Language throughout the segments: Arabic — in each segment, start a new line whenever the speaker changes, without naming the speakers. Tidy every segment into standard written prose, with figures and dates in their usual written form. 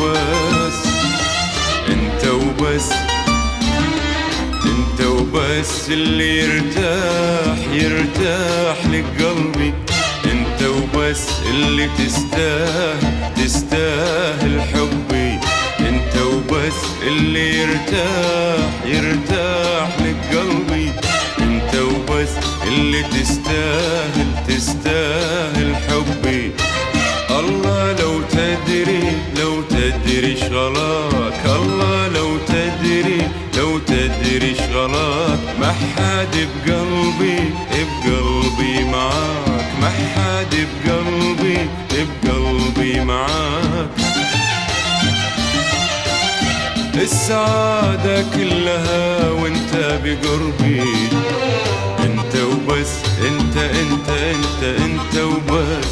وبس، انت وبس، انت وبس اللي يرتاح يرتاح لك قلبي، انت وبس اللي تستاهل حبي، انت وبس اللي يرتاح يرتاح لك قلبي، انت وبس اللي تستاهل حبي. الله لو تدري شغلاك، الله لو تدري شغلاك، ما حد بقلبي معاك، ما حد بقلبي معاك. السعادة كلها وانت بقربي، انت وبس، انت وبس.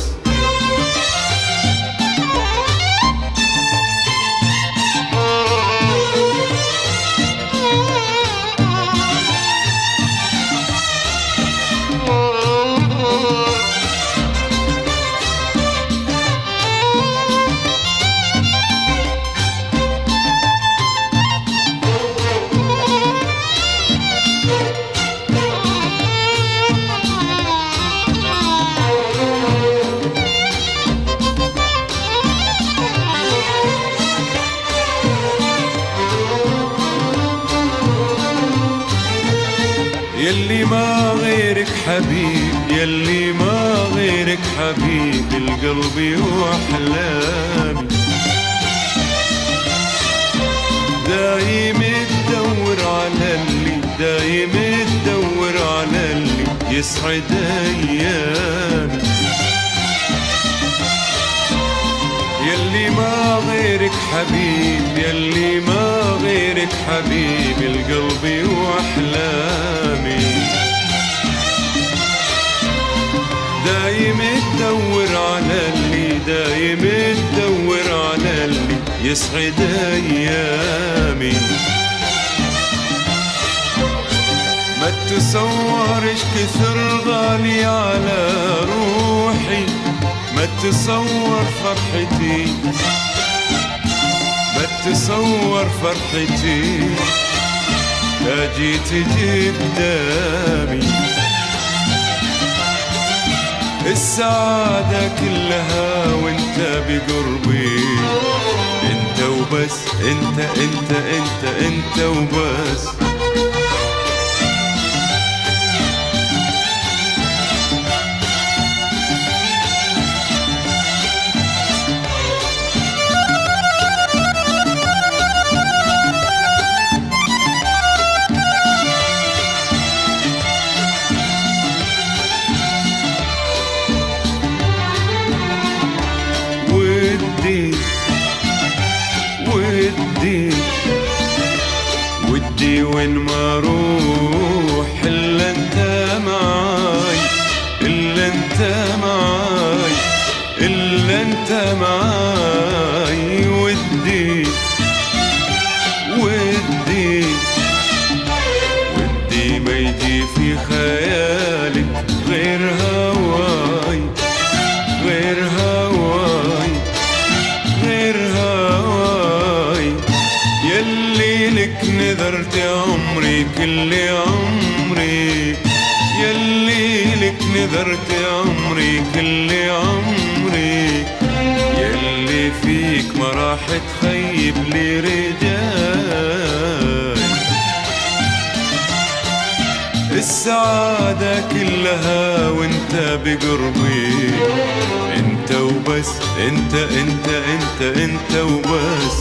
يلي ما غيرك حبيب، يلي ما غيرك حبيب القلب واحلامي، دايم تدور على اللي يسعد ايامي. يلي ما غيرك حبيب، يلي ما غيرك حبيب القلب واحلامي، دايم تدور على اللي يسعد ايامي. ما تصورش كثر غالي على روحي، ما تصور فرحتي، ما تصور فرحتي، لا جيت قدامي. السعادة كلها وانت بقربي، انت وبس، انت وبس. ودي وين ما اروح الا انت معاي، الا انت معاي، الا انت معاي. ودي ما يجي في خيالك غير هواي، غير هواي، غير هواي. يلي لك نذرت عمري كل عمري، يلي لك نذرت عمري كل عمري، يلي فيك ما راح تخيب لي رجاي. السعادة كلها وانت بقربي، انت وبس، انت وبس.